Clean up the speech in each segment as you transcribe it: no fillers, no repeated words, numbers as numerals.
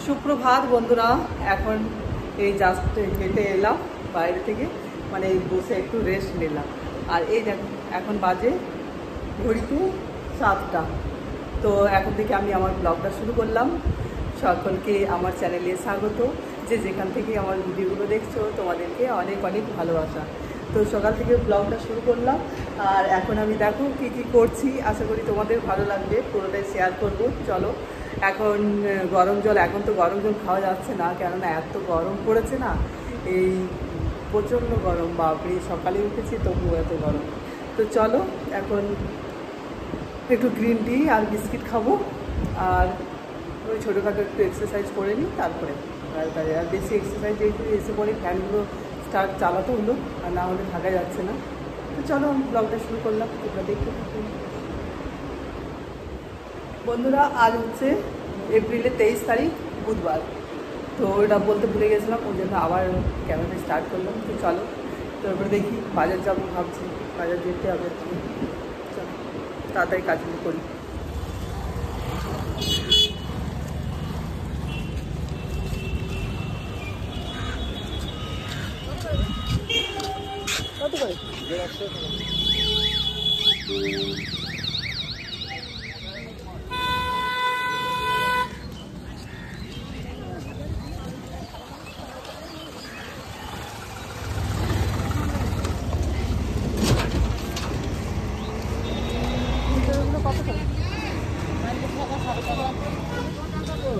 সুপ্রভাত বন্ধুরা, এখন এই জাস্ট হেঁটে এলাম বাইরে থেকে, মানে বসে একটু রেস্ট নিলাম। আর এই দেখ এখন বাজে ঘড়িতে 7টা। তো এখন থেকে আমি আমার ব্লগটা শুরু করলাম। সকলকে আমার চ্যানেলে স্বাগত। যে যেখান থেকে আমার ভিডিওগুলো দেখছো তোমাদেরকে অনেক অনেক ভালোবাসা। তো সকাল থেকে ব্লগটা শুরু করলাম। আর এখন আমি দেখো কী কী করছি, আশা করি তোমাদের ভালো লাগবে, পুরোটাই শেয়ার করবো। চলো, এখন গরম জল, এখন তো গরম জল খাওয়া যাচ্ছে না, কেননা এত গরম পড়েছে না, এই প্রচণ্ড গরম, বাপরে সকালে উঠেছি তবুও এত গরম। তো চলো এখন একটু গ্রিন টি আর বিস্কিট খাবো, আর ওই ছোটোখাটো একটু এক্সারসাইজ করে নিই, তারপরে আর বেশি এক্সারসাইজ যেহেতু এসে পরে ফ্যানগুলো চালাতে হলো, আর না হলে থাকা যাচ্ছে না। তো চলো আমি ব্লগটা শুরু করলাম, তোমরা দেখতে থাকুন। বন্ধুরা, আজ হচ্ছে এপ্রিলের 23 তারিখ, বুধবার। তো ওটা বলতে ভুলে গেছিলাম, ওই জন্য আবার ক্যামেরা স্টার্ট করলাম। তো চলো, তারপরে দেখি বাজার যাবো, ভাবছি বাজার যেতে হবে। চলো তাড়াতাড়ি কাজগুলো করি। কত করে? কত করে?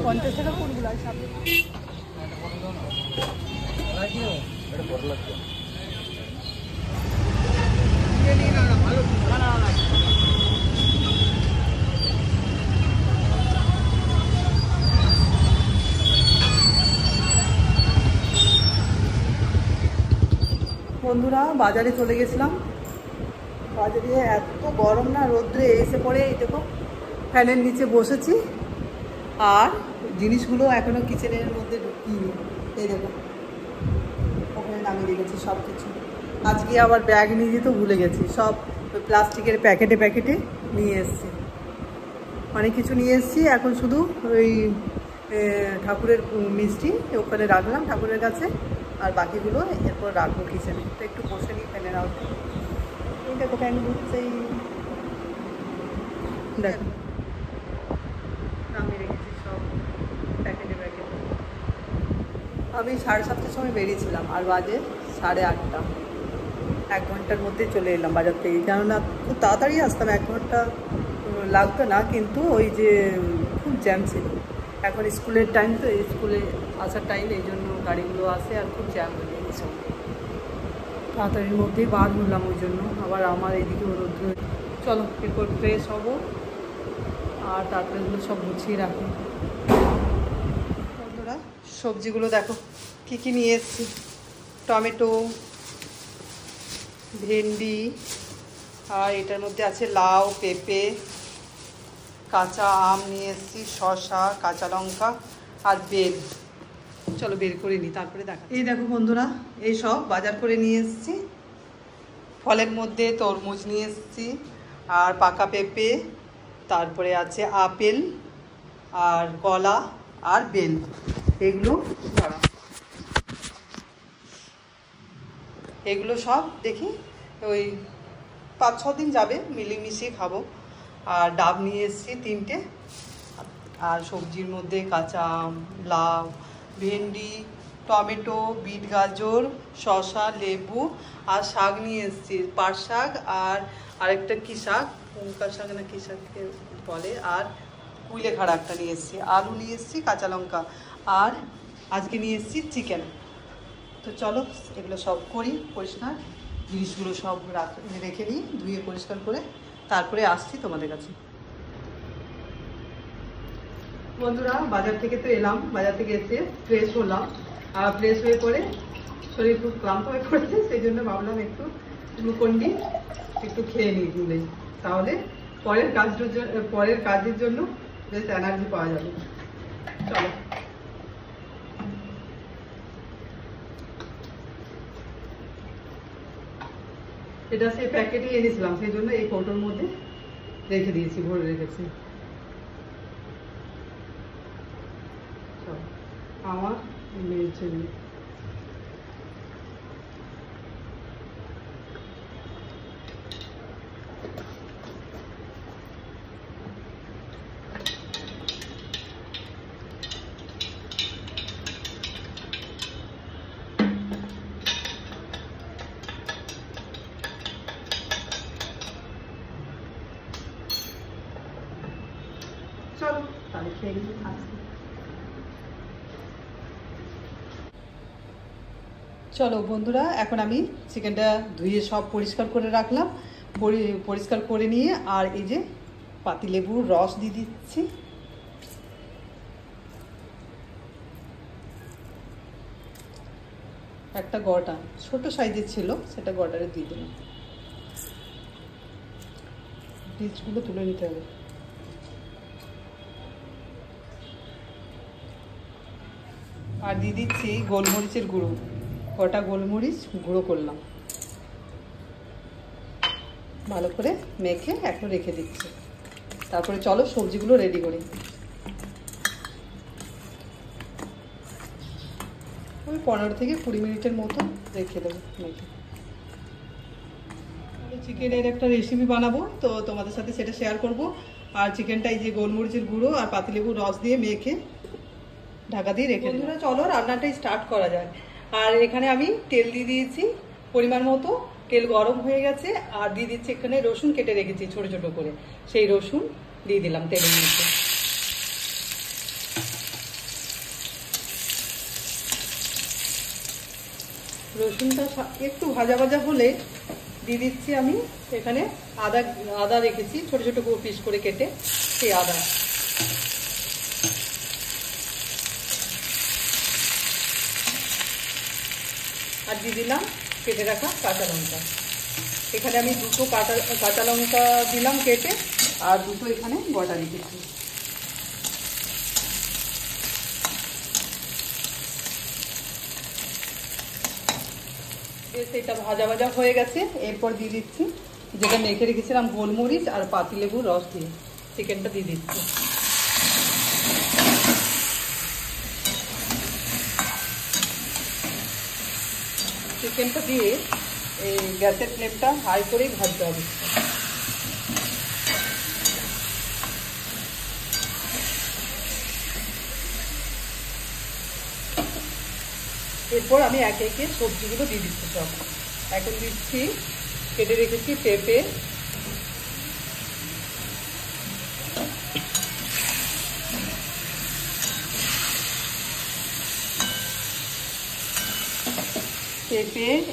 50 টাকা কোনগুলো? আর সামনে বন্ধুরা বাজারে চলে গেছিলাম। বাজারে এত গরম না, রোদ্রে এসে পড়ে এই দেখো ফ্যানের নিচে বসেছি, আর জিনিসগুলো এখনও কিচেনের মধ্যে ঢুকিয়ে, এই দেখো ওখানে নামিয়ে রেখেছি সব কিছু। আজকে আবার ব্যাগ নিয়ে যেতে ভুলে গেছি, সব প্লাস্টিকের প্যাকেটে প্যাকেটে নিয়ে এসেছি, অনেক কিছু নিয়ে এসেছি। এখন শুধু ওই ঠাকুরের মিষ্টি ওখানে রাখলাম ঠাকুরের কাছে, আর বাকিগুলো এরপর রাখবো কিচেনে। তো একটু বসে নিই ফ্যানের আওয়াজে। এই দেখো ফ্যান ঘুরছেই, দেখো নামিয়ে রেখেছি সব প্যাকেটে প্যাকেটে। আমি 7:30টার সময় বেরিয়েছিলাম, আর বাজে 8:30। 1 ঘন্টার মধ্যে চলে এলাম বাজার থেকে, কেননা খুব তাড়াতাড়ি আসতাম, 1 ঘন্টা লাগতো না, কিন্তু ওই যে খুব জ্যাম ছিল। এখন স্কুলের টাইম, তো স্কুলে আসার টাইম, এই জন্য গাড়িগুলো আসে আর খুব জ্যাম হয়ে গেছে। তাড়াতাড়ির মধ্যেই বার হলাম, ওই জন্য আবার আমার এদিকে রোদ্র। চলো এরপর ফ্রেশ হবো, আর তারপরে এগুলো সব গুছিয়ে রাখি। বন্ধুরা সবজিগুলো দেখো কী কী নিয়ে এসেছি। টমেটো, ভেন্ডি, আর এটার মধ্যে আছে লাউ, পেঁপে, কাঁচা আম নিয়ে এসেছি, শসা, কাঁচা লঙ্কা আর বেল। চলো বের করে নিই, তারপরে দেখা। এই দেখো বন্ধুরা, এই সব বাজার করে নিয়ে এসেছি। ফলের মধ্যে তরমুজ নিয়ে এসেছি, আর পাকা পেঁপে, তারপরে আছে আপেল, আর কলা, আর বেল। এগুলো এগুলো সব দেখি ওই 5-6 দিন যাবে, মিলিয়ে খাবো। আর ডাব নিয়ে এসেছি 3টে, আর সবজির মধ্যে কাঁচা আম, লাউ, ভেন্ডি, টমেটো, বিট গাজর, শসা, লেবু, আর শাক নিয়ে এসেছি, পাট শাক, আর আরেকটা কী শাক, পুঙ্কা শাক না কী শাক বলে, আর কুইলেখাড়া একটা নিয়ে এসেছি, আলু নিয়ে এসেছি, কাঁচা লঙ্কা, আর আজকে নিয়ে এসেছি চিকেন। তো চলো এগুলো সব করি পরিষ্কার, জিনিসগুলো সব রেখে দিই ধুয়ে পরিষ্কার করে, তারপরে আসছি তোমাদের কাছে। বন্ধুরা বাজার থেকে তো এলাম, বাজার থেকে এসে ফ্রেশ হলাম, আর ফ্রেশ হয়ে পরে শরীর খুব ক্লান্ত হয়ে পড়েছে, সেই জন্য ভাবলাম একটু গ্লুকন্ডি একটু খেয়ে নিই দিলে, তাহলে পরের কাজের জন্য বেশ এনার্জি পাওয়া যাবে। চলো এটা সেই প্যাকেটে এনেছিলাম, সেই জন্য এই কৌটোর মধ্যে রেখে দিয়েছি, ভরে রেখেছি। আমার মেয়ের জন্য। চলো তাহলে খেয়ে নিই। চলো বন্ধুরা, এখন আমি চিকেনটা ধুয়ে সব পরিষ্কার করে রাখলাম। পরিষ্কার করে নিয়ে আর এই যে পাতিলেবুর রস দিয়ে দিচ্ছি। একটা গড়া ছোট সাইজের ছিল, সেটা গড়ারে দিয়ে দিলাম। বীজগুলো তুলে নিতে হবে। আর দিয়ে দিচ্ছি গোলমরিচের গুঁড়ো, কটা গোলমরিচ গুঁড়ো করলাম। ভালো করে মেখে এখন রেখে দিচ্ছি। তারপরে চলো সবজিগুলো রেডি করি। ওই 15 থেকে 20 মিনিটের মতো রেখে দেবো মেখে। চিকেনের একটা রেসিপি বানাবো, তো তোমাদের সাথে সেটা শেয়ার করব। আর চিকেনটা এই যে গোলমরিচের গুঁড়ো আর পাতিলেবুর রস দিয়ে মেখে ঢাকা দিয়ে রেখে দেবো। চলো রান্নাটা স্টার্ট করা যায়। আর এখানে আমি তেল দিয়ে দিয়েছি পরিমাণ মতো। তেল গরম হয়ে গেছে। আর দিয়ে দিচ্ছি এখানে রসুন কেটে রেখেছি ছোট ছোট করে, সেই রসুন দিয়ে দিলাম তেলের মধ্যে। রসুনটা একটু ভাজা ভাজা হলে দিয়ে দিচ্ছি আমি এখানে আদা রেখেছি ছোট ছোট পিস করে কেটে, সেই আদা। আর দিয়ে দিলাম কেটে রাখা কাঁচা লঙ্কা। এখানে আমি দুটো কাঁচা লঙ্কা দিলাম কেটে, আর দুটো এখানে গোটা রেখেছি। বেশ এটা ভাজা ভাজা হয়ে গেছে। এরপর দিয়ে দিচ্ছি যেটা মেখে রেখেছিলাম গোলমরিচ আর পাতিলেবুর রস দিয়ে চিকেনটা দিয়ে দিচ্ছি। চিকেনটা দিয়ে এই গ্যাসের ফ্লেমটা হাই করেই ভাজতে হবে। এরপর আমি একে একে সবজিগুলো দিয়ে দিচ্ছি সব। এখন দিচ্ছি কেটে রেখেছি পেঁপে,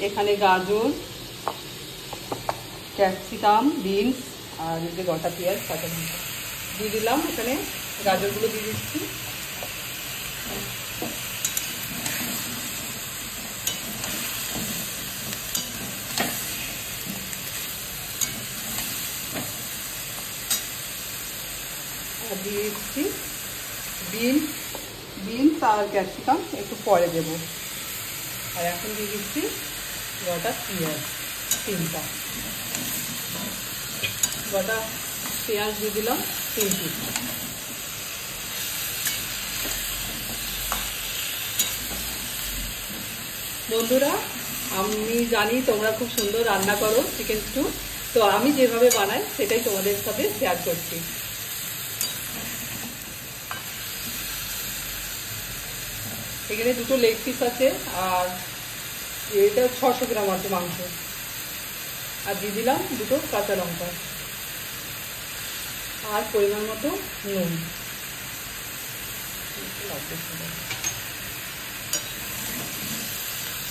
এখানে গাজর, ক্যাপসিকাম, বিনস আর এই যে গোটা পেঁয়াজ কাঁচা লঙ্কা দিয়ে দিলাম। এখানে গাজরগুলো দিয়ে দিচ্ছি। আর দিয়ে দিচ্ছি বিনস আর ক্যাপসিকাম একটু পরে দেবো। আর এখন দিয়ে দিচ্ছি গোটা পেঁয়াজ 3টা। গোটা পেঁয়াজ দিয়ে দিলাম 3 পিস। বন্ধুরা, আমি জানি তোমরা খুব সুন্দর রান্না করো চিকেন স্টু, তো আমি যেভাবে বানাই সেটাই তোমাদের সাথে শেয়ার করছি। এখানে দুটো লেগ পিস আছে, আর এটা 600 গ্রাম আছে মাংস। আর দিয়ে দিলাম দুটো কাঁচা লঙ্কা আর পরিমাণ মতো নুন।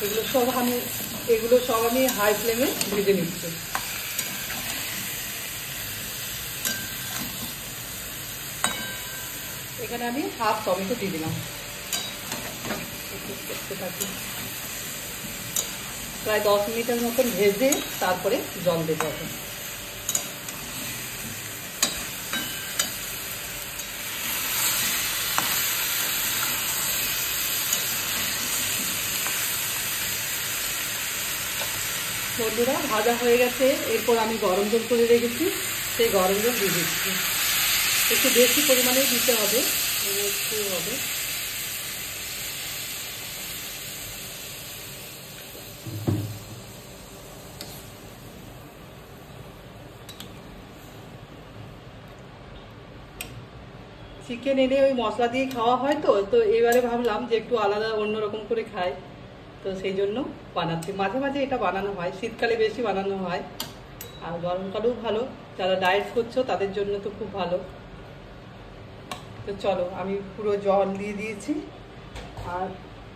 এগুলো সব আমি হাই ফ্লেমে ভেজে নিচ্ছি। এখানে আমি হাফ টমেটো দিয়ে দিলাম। প্রায় 10 মিনিটের মতন ভেজে তারপরে জল দেবো। বন্ধুরা, ভাজা হয়ে গেছে। এরপর আমি গরম জল করে রেখেছি, সেই গরম জল দিয়ে দিচ্ছি। একটু বেশি পরিমাণে দিতে হবে। চিকেন এনে ওই মশলা দিয়ে খাওয়া হয়, তো তো এবারে ভাবলাম যে একটু আলাদা অন্যরকম করে খাই, তো সেই জন্য বানাচ্ছি। মাঝে মাঝে এটা বানানো হয়, শীতকালে বেশি বানানো হয়, আর গরমকালেও ভালো। যারা ডায়েট করছো তাদের জন্য তো খুব ভালো। তো চলো, আমি পুরো জল দিয়ে দিয়েছি, আর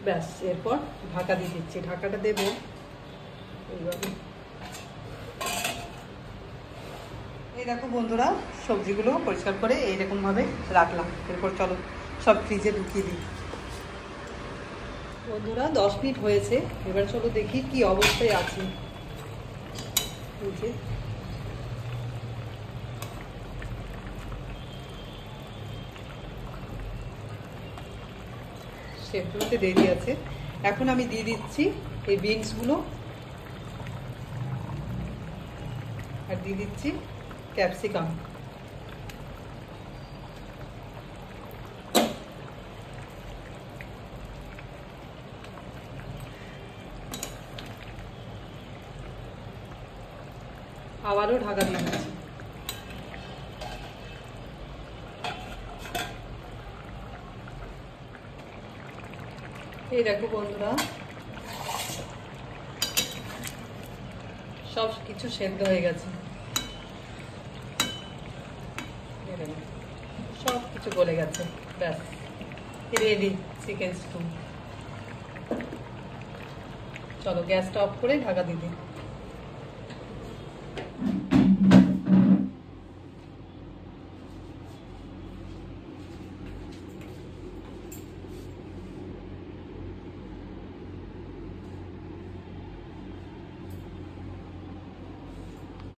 ব্যাস এরপর ঢাকা দিয়ে দিচ্ছি। ঢাকাটা দেবো এইভাবে। এই দেখো বন্ধুরা, সবজিগুলো পরিষ্কার করে এইরকমভাবে রাখলাম। এরপর চলো সব ফ্রিজে ঢুকিয়ে দিই। বন্ধুরা 10 মিনিট হয়েছে, এবার চলো দেখি কি অবস্থায় আছে। সেগুলোতে দেরি আছে। এখন আমি দিয়ে দিচ্ছি এই বিনসগুলো, আর দিয়ে দিচ্ছি ক্যাপসিকাম। আবারও ঢাকা দিয়ে দিচ্ছি। এই দেখো বন্ধুরা, সব কিছু সেদ্ধ হয়ে গেছে, সব কিছু গলে গেছে। ব্যাস রেডি চিকেন স্টু। চলো গ্যাসটা অফ করে ঢাকা দিয়ে দিই।